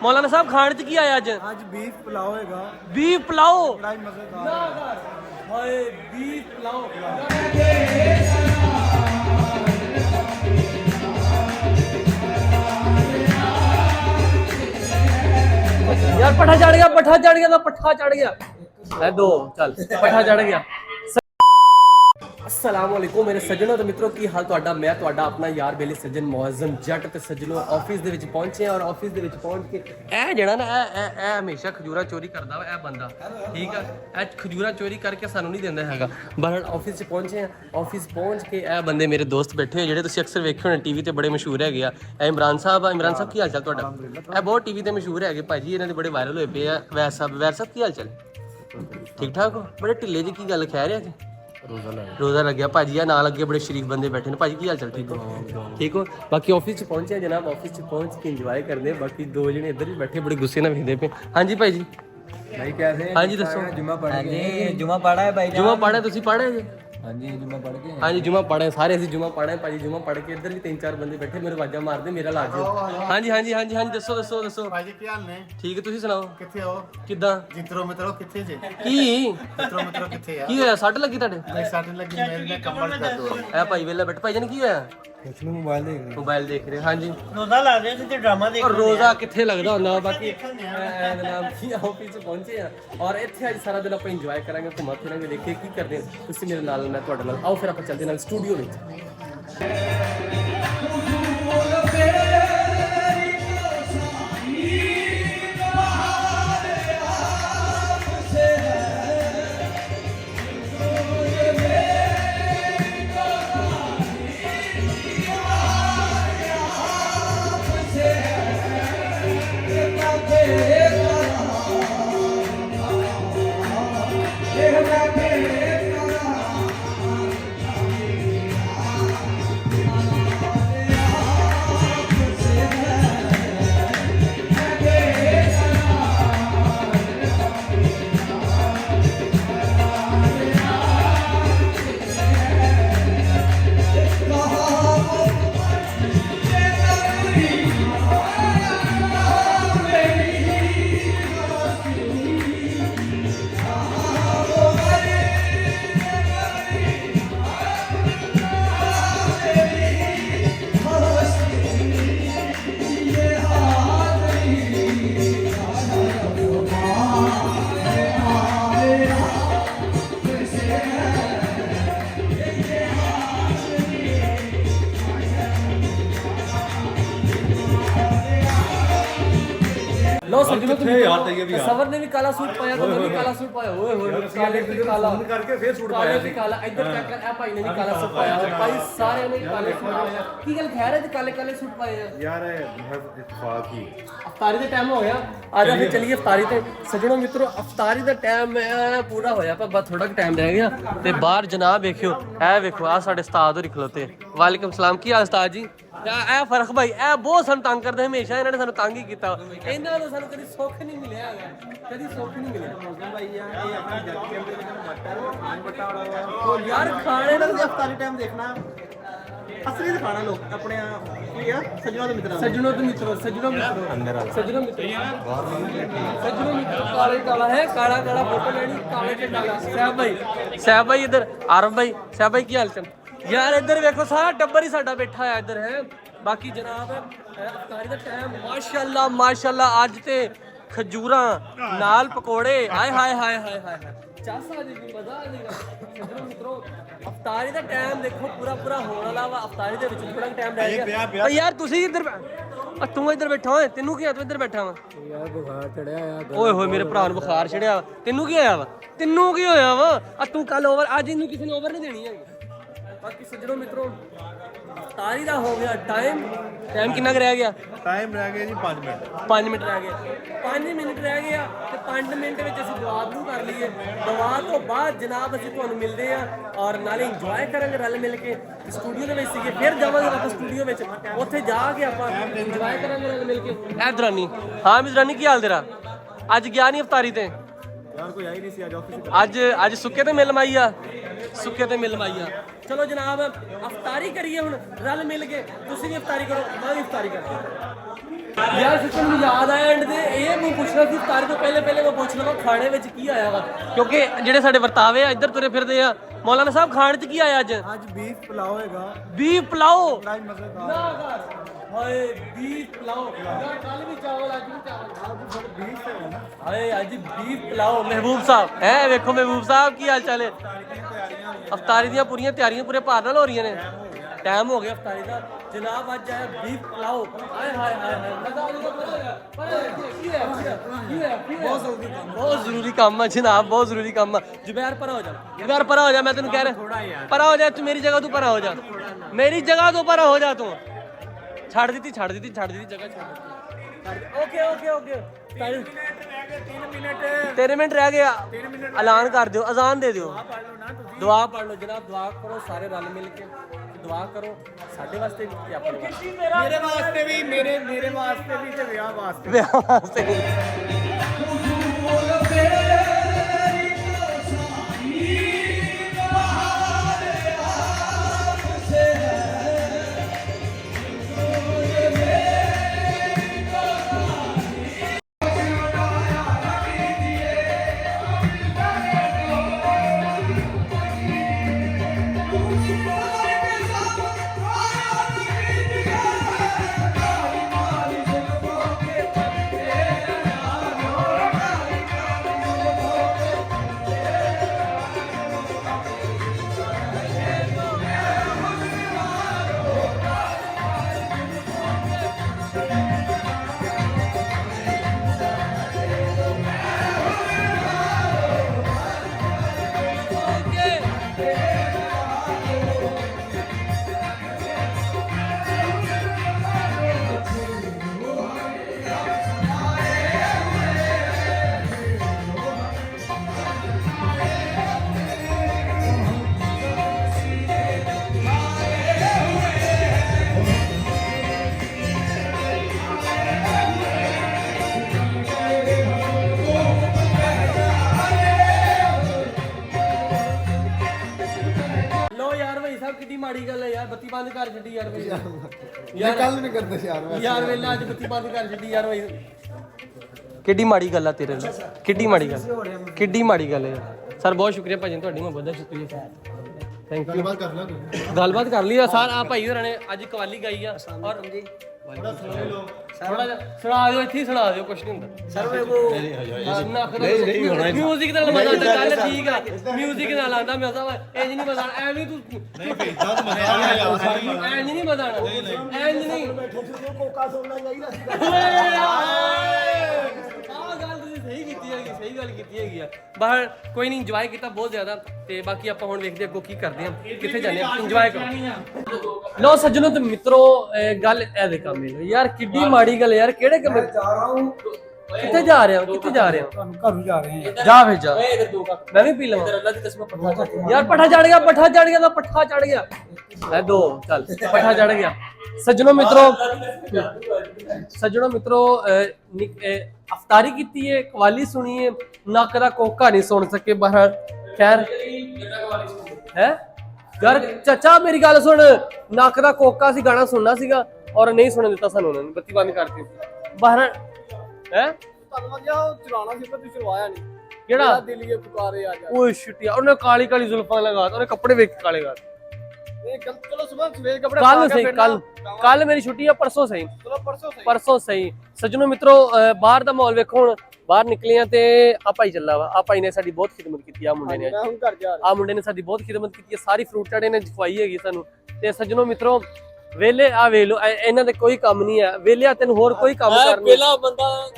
मौलाना साहब खाने च की आया आज बीफ पुलाव होएगा। बीफ पुलाव बड़ा ही मजेदार। हाय बीफ पुलाव यार पठा चढ़ गया पठा चढ़ गया पठा चढ़ गया है दो चल पठा चढ़ गया। अस्सलाम वालेकुम मेरे सज्जनों तो मित्रों की हाल ਤੁਹਾਡਾ मैं ਤੁਹਾਡਾ ਆਪਣਾ ਯਾਰ ਬੇਲੀ ਸੱਜਣ ਮੁਅੱਜ਼ਮ ਜੱਟ ਤੇ ਸੱਜਣੋ ਆਫਿਸ ਦੇ ਵਿੱਚ ਪਹੁੰਚੇ ਔਰ ਆਫਿਸ ਦੇ ਵਿੱਚ ਪਹੁੰਚ ਕੇ ਇਹ ਜਿਹੜਾ ਨਾ ਇਹ ਹਮੇਸ਼ਾ ਖਜੂਰਾ ਚੋਰੀ ਕਰਦਾ ਵਾ ਇਹ ਬੰਦਾ ਠੀਕ ਆ ਇਹ ਖਜੂਰਾ ਚੋਰੀ ਕਰਕੇ ਸਾਨੂੰ ਨਹੀਂ ਦਿੰਦਾ ਹੈਗਾ ਬਹਰ ਆਫਿਸ 'ਚ ਪਹੁੰਚੇ ਆ ਆਫਿਸ ਪਹੁੰਚ ਕੇ ਇਹ ਬੰਦੇ ਮੇਰੇ ਦੋਸਤ ਬੈਠੇ ਹੋਏ ਜਿਹੜੇ ਤੁਸੀਂ ਅਕਸਰ ਵੇਖੇ ਹੋਣੇ ਟੀਵੀ ਤੇ ਬੜੇ ਮਸ਼ਹੂਰ ਹੈਗੇ ਆ ਇਹ ਇਮਰਾਨ ਸਾਹਿਬ ਕੀ ਹਾਲ ਚਾਲ ਤੁਹਾਡਾ ਇਹ ਬਹੁਤ ਟੀਵੀ ਤੇ ਮਸ਼ਹੂਰ ਹੈਗੇ ਭਾਜੀ ਇਹਨਾਂ ਦੇ ਬੜੇ ਵਾਇਰਲ ਹੋਏ ਪਏ ਆ ਵੈਰ ਸਾਹਿਬ ਕੀ ਹਾਲ ਚਾਲ ਠੀਕ ਠਾਕ ਹੋ ਬੜੇ ਢਿੱਲੇ ਜੀ ਕੀ ਗੱਲ ਖਹਿ ਰਿਹਾ ਜੀ रोजा लग गया भाजी नाल अगे बड़े शरीफ बंदे बैठे ने भाजी की हाल चाल ठीक हो बाकी ऑफिस च पहुंचे जनाब ऑफिस च पहुंच के इंजॉय करते हैं बाकी दो जने इधर भी बैठे बड़े गुस्से नाल वेखदे पे हाँ जी भाई जी भाई कैसे हाँ जी दसो जुम्मा पढ़ गए जुम्मा पढ़ा है भाई जुम्मा पढ़ा तुसी पढ़े जी हाँ जी जुम्मा पढ़ के हाँ जी जुम्मा पढ़े सारे असं जुम्मा पढ़े भाजी जुम्मा पढ़ के इधर भी 3-4 बंदे बैठे मेरे आवाजा मारते मेरा लाज हाँ जी हाँ जी हाँ जी हाँ जी दसो दसो दसो भाई जी की हाल ने ठीक है तुसी सुनाओ किथे हो किदां जितरो मित्रो किथे जे की जितरो मित्रो किथे यार की होया सट लगी ਤੁਹਾਡੇ नहीं सट लगी मेरे ने कमर कर दो ए भाई वेला बैठ भाई जान की होया कुछ नहीं मोबाइल देख रहे हाँ जी रोजा ला रहे थे ड्रामा देख और रोजा किथे लगदा ਹੁੰਦਾ ਬਾਕੀ ਜਨਾਬ ਕੀ ਆਫਿਸ ਚ ਪਹੁੰਚੇ ਆ ਔਰ ਇੱਥੇ ਅੱਜ ਸਾਰਾ ਦਿਨ ਆਪਾਂ ਇੰਜੋਏ ਕਰਾਂਗੇ ਘੁੰਮਾ ਫਿਰਾਂਗੇ ਦੇਖੀਏ ਕੀ ਕਰਦੇ ਆ ਤੁਸੀਂ ਮੇਰੇ ਨਾਲ ਮੈਂ ਤੁਹਾਡੇ ਨਾਲ ਆਓ ਫਿਰ ਆਪਾਂ ਚੱਲਦੇ ਨਾਲ ਸਟੂਡੀਓ ਵਿੱਚ लो सज्जनों तुम सवर ने भी काला सूट पाया तो मैं भी काला सूट पाया ओए होए काले भी काला करके फिर सूट काले भी काला इधर चेक कर ए भाई ने भी काला सूट पाया भाई सारे ने काले सूट पाया की गल खैर है ते काले काले सूट पाए यार महज इत्तेफाक ही अफ्तारी ਦਾ ਟਾਈਮ ਹੋ ਗਿਆ आज फिर चलिए अफ्तारी ਤੇ सज्जनों मित्रों अफ्तारी ਦਾ ਟਾਈਮ ਪੂਰਾ ਹੋਇਆ ਪਰ ਬਸ ਥੋੜਾ ਟਾਈਮ ਰਹਿ ਗਿਆ ਤੇ ਬਾਹਰ ਜਨਾਬ ਵੇਖਿਓ ਇਹ ਵੇਖੋ ਆ ਸਾਡੇ ਉਸਤਾਦ ਹੋਰੀ ਖਲੋਤੇ ਵਾਲੇਕੁਮ ਸਲਾਮ ਕੀ ਹਾਲ ਉਸਤਾਦ ਜੀ ਇਹ ਫਰਕ ਭਾਈ ਇਹ ਬਹੁਤ ਸਾਨੂੰ ਤੰਗ ਕਰਦੇ ਹਮੇਸ਼ਾ ਇਹਨਾਂ ਨੇ ਸਾਨੂੰ ਤੰਗ ਹੀ ਕੀਤਾ ਇਹਨਾਂ ਨੂੰ ਸਾਨੂੰ ਕਦੀ ਸੁੱਖ ਨਹੀਂ ਮਿਲਿਆ ਹੈਗਾ ਕਦੀ ਸੁੱਖ ਨਹੀਂ ਮਿਲਿਆ भाई यार ये अपना जग के अंदर मटर पान बटा वाला ਉਹ ਯਾਰ ਖਾਣੇ ਦਾ अफ्तारी टाइम देखना असली दिखाना लोग अपने या सज्जनों के मित्र सज्जनों तो मित्रों सज्जनों मित्रों अंदर सज्जनों मित्रों सज्जनों मित्रों काले काला है काला काला फोटो लेनी काले के काला साहब भाई इधर आरफ भाई साहब भाई की हाल चाल यार इधर देखो सारा टब्बर ही साडा बैठा है इधर है बाकी जनाब अफ्तारी का टाइम माशाल्लाह आज ते खजूरा नाल पकोड़े हाय हाय हाय हाय हाय चासा जी की मजा आ जाएगा सज्जनों मित्रों अफ्तारी ਦਾ ਟਾਈਮ ਦੇਖੋ ਪੂਰਾ ਹੋਣ ਵਾਲਾ ਵਾ ਅਫਤਾਰੀ ਦੇ ਵਿੱਚ ਥੋੜਾ ਟਾਈਮ ਰਹਿ ਗਿਆ ਪਰ ਯਾਰ ਤੁਸੀਂ ਇੱਧਰ ਤੂੰ ਇੱਧਰ ਬੈਠਾ ਓਏ ਤੈਨੂੰ ਕੀ ਆ ਤੂੰ ਇੱਧਰ ਬੈਠਾ ਵਾ यार बुखार चढ़या यार ਓਏ ਹੋਏ ਮੇਰੇ ਭਰਾ ਨੂੰ ਬੁਖਾਰ ਛੜਿਆ ਤੈਨੂੰ ਕੀ ਹੋਇਆ ਵਾ ਤੈਨੂੰ ਕੀ ਹੋਇਆ ਵਾ ਆ ਤੂੰ ਕੱਲ ਓਵਰ ਅੱਜ ਇਹਨੂੰ ਕਿਸੇ ਨੇ ਓਵਰ ਨਹੀਂ ਦੇਣੀ ਹੈਗੀ ਬਾਕੀ ਸੱਜਣੋ ਮਿੱਤਰੋ ਅਫਤਾਰੀ ਦਾ ਹੋ ਗਿਆ ਟਾਈਮ ਕਿੰਨਾ ਕੁ ਰਹਿ ਗਿਆ टाइम रह गया जी 5 मिनट 5 ਮਿੰਟ ਰਹਿ ਗਏ 5 ਮਿੰਟ ਰਹਿ ਗਏ ਆ ਤੇ 5 ਮਿੰਟ ਵਿੱਚ ਅਸੀਂ ਦੁਆ ਸ਼ੁਰੂ ਕਰ ਲਈਏ ਦੁਆ ਤੋਂ ਬਾਅਦ ਜਨਾਬ ਅਸੀਂ ਤੁਹਾਨੂੰ ਮਿਲਦੇ ਆ ਔਰ ਨਾਲੇ ਇੰਜੋਏ ਕਰਾਂਗੇ ਰਲ ਮਿਲ ਕੇ ਸਟੂਡੀਓ ਦੇ ਵਿੱਚ ਸੀਗੇ ਫਿਰ ਜਾਵਾਂਗੇ ਵਾਪਸ ਸਟੂਡੀਓ ਵਿੱਚ ਉੱਥੇ ਜਾ ਕੇ ਆਪਾਂ ਇੰਜੋਏ ਕਰਾਂਗੇ ਰਲ ਮਿਲ ਕੇ ਐ ਦਰਾਨੀ ਹਾਂ ਮਿਜ਼ਰਾਨੀ ਕੀ ਹਾਲ ਤੇਰਾ ਅੱਜ ਗਿਆ ਨਹੀਂ ਅਫਤਾਰੀ ਤੇ यार कोई आई नहीं सी आज ऑफिस ਅੱਜ ਸੁੱਕੇ ਤੇ ਮਿਲ ਮਾਈ ਆ ਸੁੱਕੇ ਤੇ ਮਿਲ ਮਾਈ ਆ ਚਲੋ ਜਨਾਬ ਅਫਤਾਰੀ ਕਰੀਏ ਹੁਣ ਰਲ ਮਿਲ ਕੇ ਤੁਸੀਂ ਵੀ ਅਫਤਾਰੀ ਕਰੋ ਮੈਂ ਵੀ ਅਫਤਾਰੀ ਕਰਾਂ ਯਾਰ ਸਿਸਟਮ ਨੂੰ ਯਾਦ ਆਇਆ ਐਂਡ ਤੇ ਇਹ ਮੈਂ ਪੁੱਛਣਾ ਸੀ ਇਫਤਾਰੀ ਤੋਂ ਪਹਿਲੇ ਮੈਂ ਪੁੱਛ ਲਵਾਂ ਖਾਣੇ ਵਿੱਚ ਕੀ ਆਇਆ ਵਾ ਕਿਉਂਕਿ ਜਿਹੜੇ ਸਾਡੇ ਵਰਤਾਵੇ ਆ ਇੱਧਰ ਤੁਰੇ ਫਿਰਦੇ ਆ ਮੌਲਾਨਾ ਸਾਹਿਬ ਖਾਣ 'ਚ ਕੀ ਆਇਆ ਅੱਜ ਬੀਫ ਪਲਾਓ ਹੈਗਾ ਬੀਫ ਪਲਾਓ ਬੜਾ ਮਜ਼ੇਦਾਰ ਨਾ ਕਰ ਹਾਏ ਬੀਫ ਪਲਾਓ ਯਾਰ ਕੱਲ ਵੀ ਚਾਵਲ ਅੱਜ ਵੀ ਚਾਵਲ ਬੀਫ ਹੈਗਾ ਨਾ ਹਾਏ ਅੱਜ ਬੀਫ ਪਲਾਓ ਮਹਿਬੂਬ ਸਾਹਿਬ ਹੈ ਵੇਖੋ ਮਹਿਬੂਬ ਸਾਹਿਬ ਕੀ ਹਾਲ ਚਾਲ ਹੈ ਇਫਤਾਰੀ ਦੀਆਂ ਪੂਰੀਆਂ ਤਿਆਰੀਆਂ ਪੂਰੇ ਭਾਰ ਨਾਲ ਹੋ ਰਹੀਆਂ ਨੇ ਟਾਈਮ ਹੋ ਗਿਆ ਇਫਤਾਰੀ ਦਾ ਜਨਾਬ ਅੱਜ ਆਇਆ ਬੀਫ ਪਲਾਓ ਹਾਏ ਹਾਏ ਹਾਏ ਬਹੁਤ ਜ਼ਰੂਰੀ ਕੰਮ ਹੈ ਜਨਾਬ ਬਹੁਤ ਜ਼ਰੂਰੀ ਕੰਮ ਹੈ ਜ਼ੁਬੈਰ ਪਰਾ ਹੋ ਜਾ ਜ਼ੁਬੈਰ ਪਰਾ ਹੋ ਜਾ ਮੈਂ ਤੈਨੂੰ ਕਹਿ ਰਿਹਾ ਪਰਾ ਹੋ ਜਾ ਤੂੰ ਮੇਰੀ ਜਗ੍ਹਾ ਤੋਂ ਪਰਾ ਹੋ ਜਾ ਮੇਰੀ ਜਗ੍ਹਾ ਤੋਂ ਪਰਾ ਹੋ ਜਾ ਤੂੰ ਛੱਡ ਦਿੱਤੀ ਜਗ੍ਹਾ ਛੱਡ ਓਕੇ 3 ਮਿੰਟ ਰਹਿ ਗਿਆ ਐਲਾਨ ਕਰ ਦਿਓ ਅਜ਼ਾਨ ਦੇ ਦਿਓ ਦੁਆ ਪੜ ਲਓ ਜਨਾਬ ਦੁਆ ਕਰੋ ਸਾਰੇ ਰਲ ਮਿਲ ਕੇ ਦੁਆ ਕਰੋ ਸਾਡੇ ਵਾਸਤੇ ਵੀ ਤੇ ਆਪਣੇ ਵਾਸਤੇ ਮੇਰੇ ਵਾਸਤੇ ਵੀ ਮੇਰੇ ਵਾਸਤੇ ਵੀ ਤੇ ਵਿਆਹ ਵਾਸਤੇ ਵਿਆਹ ਵਾਸਤੇ ਕਿੱਡੀ ਮਾੜੀ ਗੱਲ ਹੈ ਯਾਰ ਬੱਤੀ ਬੰਦ ਕਰ ਛੱਡੀ ਯਾਰ ਬਈ ਯਾਰ ਕੱਲ ਨਹੀਂ ਕਰਦੇ ਯਾਰ ਵੇਲੇ ਅੱਜ ਬੱਤੀ ਬੰਦ ਕਰ ਛੱਡੀ ਯਾਰ ਬਈ ਕਿੱਡੀ ਮਾੜੀ ਗੱਲ ਆ ਤੇਰੇ ਨਾਲ ਕਿੱਡੀ ਮਾੜੀ ਗੱਲ ਹੈ ਸਰ ਬਹੁਤ ਸ਼ੁਕਰੀਆ ਭਾਜੀ ਤੁਹਾਡੀ ਮੁਹੱਬਤ ਦਾ ਸ਼ੁਕਰੀਆ ਥੈਂਕ ਯੂ ਗੱਲਬਾਤ ਕਰ ਲਈ ਸਰ ਆ ਭਾਈ ਹੋਰਾਂ ਨੇ ਅੱਜ ਕਵਾਲੀ ਗਾਈ ਆ ਔਰ ਥੋੜਾ ਜਿਹਾ ਸੁਣਾ ਦਿਓ ਇੱਥੇ ਹੀ ਸੁਣਾ ਦਿਓ ਕੁਛ ਨਹੀਂ ਹੁੰਦਾ ਸਰ ਨਹੀਂ ਮਿਊਜ਼ਿਕ ਨਾਲ ਮਜ਼ਾ ਆਉਂਦਾ ਚੱਲ ਠੀਕ ਆ ਮਿਊਜ਼ਿਕ ਨਾਲ ਆਉਂਦਾ ਮਜ਼ਾ ਇੰਜ ਨਹੀਂ ਮਜ਼ਾ ਐਵੇਂ ਤੂੰ ਨਹੀਂ ਭੇਜਦਾ ਤਾਂ ਮਜ਼ਾ ਆ ਰਿਹਾ ਇੰਜ ਨਹੀਂ ਮਜ਼ਾ ਆਣਾ ਇੰਜ ਨਹੀਂ ਕੋਕਾ ਸੁਣਨਾ ਚਾਹੀਦਾ ਗੱਲ ਤੁਸੀਂ ਸਹੀ ਗੱਲ ਕੀਤੀ ਹੈਗੀ ਆ ਬਾਹਰ ਕੋਈ ਨਹੀਂ ਇੰਜੋਏ ਕੀਤਾ ਬਹੁਤ ਜ਼ਿਆਦਾ ਤੇ ਬਾਕੀ ਆਪਾਂ ਹੁਣ ਵੇਖਦੇ ਅੱਗੋਂ ਕੀ ਕਰਦੇ ਆ ਕਿੱਥੇ ਜਾਂਦੇ ਆ ਇੰਜੋਏ ਕਰੋ ਲੋ ਸੱਜਣੋ ਤੇ ਮਿੱਤਰੋ ਗੱਲ ਇਹ ਦੇ ਕੰਮ ਯਾਰ ਕਿੱਡੀ ਮਾੜੀ ਗੱਲ ਯਾਰ ਕਿਹੜੇ ਕੰਮ ਜਾ ਰਹਾ ਹੂੰ ਕਿੱਥੇ ਜਾ ਰਹੇ ਹੋ ਤੁਹਾਨੂੰ ਘਰ ਨੂੰ ਜਾ ਰਹੇ ਹਾਂ ਜਾ ਫਿਰ ਜਾ ਮੈਂ ਵੀ ਪੀ ਲਵਾਂ ਅੱਲਾ ਦੀ ਕਸਮ ਯਾਰ ਪੱਠਾ ਚੜ ਗਿਆ ਲੈ ਦੋ ਚੱਲ ਪੱਠਾ ਚੜ ਗਿਆ ਸੱਜਣੋ ਮਿੱਤਰੋ ਅਫਤਾਰੀ ਕੀਤੀ ਹੈ ਕਵਾਲੀ ਸੁਣੀ ਹੈ ਨੱਕ ਦਾ ਕੋਕਾ ਨਹੀਂ ਸੁਣ ਸਕੇ ਬਾਹਰ ਖੈਰ ਹੈ ਯਾਰ ਚਾਚਾ ਮੇਰੀ ਗੱਲ ਸੁਣ ਨੱਕ ਦਾ ਕੋਕਾ ਸੀ ਗਾਣਾ ਸੁਣਨਾ ਸੀਗਾ ਔਰ ਨਹੀਂ ਸੁਣਨ ਦਿੱਤਾ ਸਾਨੂੰ ਉਹਨਾਂ ਨੇ ਬੱਤੀ ਬੰਦ ਕਰਤੀ ਬਾਹਰ ਹੈ ਤੁਹਾਨੂੰ ਚਲਾਉਣਾ ਸੀ ਪਰ ਤੂੰ ਚਲਵਾਇਆ ਨਹੀਂ ਕਿਹੜਾ ਦਿੱਲੀਏ ਪੁਕਾਰੇ ਆ ਜਾ ਓਏ ਸ਼ਿਟ ਯਾਰ ਉਹਨੇ ਕਾਲੀ ਜ਼ੁਲਫਾਂ ਲਗਾ ਉਹਨੇ ਕੱਪੜੇ ਵੇਖ ਕੇ ਕਾਲੇ ਕਰ ਚਲੋ ਸਵੇਰ ਕੱਪੜੇ ਕੱਲ ਮੇਰੀ ਛੁੱਟੀ ਆ ਪਰਸੋਂ ਸਹੀ ਸੱਜਣੋ ਮਿੱਤਰੋ ਬਾਹਰ ਦਾ ਮਾਹੌਲ ਵੇਖੋ ਹੁਣ ਬਾਹਰ ਨਿਕਲੇ ਆ ਤੇ ਆ ਭਾਈ ਚੱਲਾ ਵਾ ਆ ਭਾਈ ਨੇ ਸਾਡੀ ਬਹੁਤ ਖਿਦਮਤ ਕੀਤੀ ਆ ਮੁੰਡੇ ਨੇ ਸਾਡੀ ਬਹੁਤ ਖਿਦਮਤ ਕੀਤੀ ਹੈ ਸਾਰੀ ਫਰੂਟ ਚਾੜੇ ਨੇ ਜਫਾਈ ਹੈਗੀ ਸਾਨੂੰ ਤੇ ਸੱਜਣੋ ਮਿੱਤਰੋ ਵੇਲੇ ਆ ਵੇਲੋ ਇਹਨਾਂ ਦੇ ਕੋਈ ਕੰਮ ਨਹੀਂ ਹੈ ਵੇਲੇ ਤੈਨੂੰ ਹੋਰ ਕੋਈ ਕੰਮ ਕਰਨਾ ਵੇਲਾ ਬੰਦਾ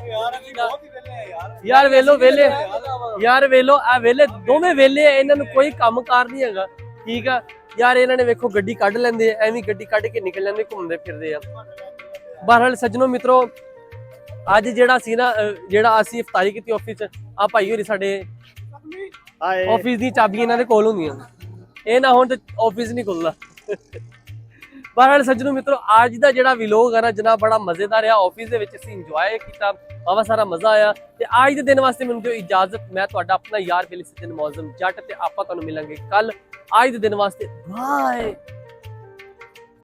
ਯਾਰ ਵੇਲੋ ਆ ਵੇਲੇ ਦੋਵੇਂ ਵੇਲੇ ਇਹਨਾਂ ਨੂੰ ਕੋਈ ਕੰਮ ਕਾਰ ਨਹੀਂ ਹੈਗਾ ਠੀਕ ਆ ਯਾਰ ਇਹਨਾਂ ਨੇ ਵੇਖੋ ਗੱਡੀ ਕੱਢ ਲੈਂਦੇ ਐਵੇਂ ਗੱਡੀ ਕੱਢ ਕੇ ਨਿਕਲ ਜਾਂਦੇ ਘੁੰਮਦੇ ਫਿਰਦੇ ਆ ਬਹਰਹਾਲ ਸੱਜਣੋ ਮਿੱਤਰੋ ਅੱਜ ਜਿਹੜਾ ਸੀ ਨਾ ਜਿਹੜਾ ਅਸੀਂ ਇਫਤਾਰੀ ਕੀਤੀ ਆਫਿਸ ਚ ਆ ਭਾਈ ਹੋਰੀ ਸਾਡੇ ਆਫਿਸ ਦੀ ਚਾਬੀਆਂ ਇਹਨਾਂ ਦੇ ਕੋਲ ਹੁੰਦੀਆਂ ਇਹ ਨਾ ਹੁਣ ਤੇ ਆਫਿਸ ਨਹੀਂ ਖੁੱਲਦਾ ਬਹਰਹਾਲ ਸੱਜਣੋ ਮਿੱਤਰੋ ਅੱਜ ਦਾ ਜਿਹੜਾ ਵਲੌਗ ਹੈ ਨਾ ਜਨਾਬ ਬੜਾ ਮਜ਼ੇਦਾਰ ਆ ਆਫਿਸ ਦੇ ਵਿੱਚ ਅਸੀਂ ਇੰਜੋਏ ਕੀਤਾ ਬਹੁਤ ਸਾਰਾ ਮਜ਼ਾ ਆਇਆ ਤੇ ਅੱਜ ਦੇ ਦਿਨ ਵਾਸਤੇ ਮੈਨੂੰ ਦਿਓ ਇਜਾਜ਼ਤ ਮੈਂ ਤੁਹਾਡਾ ਆਪਣਾ ਯਾਰ ਬੇਲੀ ਸੱਜਣ ਮੌਜ਼ਮ ਜੱਟ ਤੇ ਆਪਾਂ ਤੁਹਾਨੂੰ ਮਿਲਾਂਗੇ ਕੱਲ ਅੱਜ ਦੇ ਦਿਨ ਵਾਸਤੇ ਬਾਏ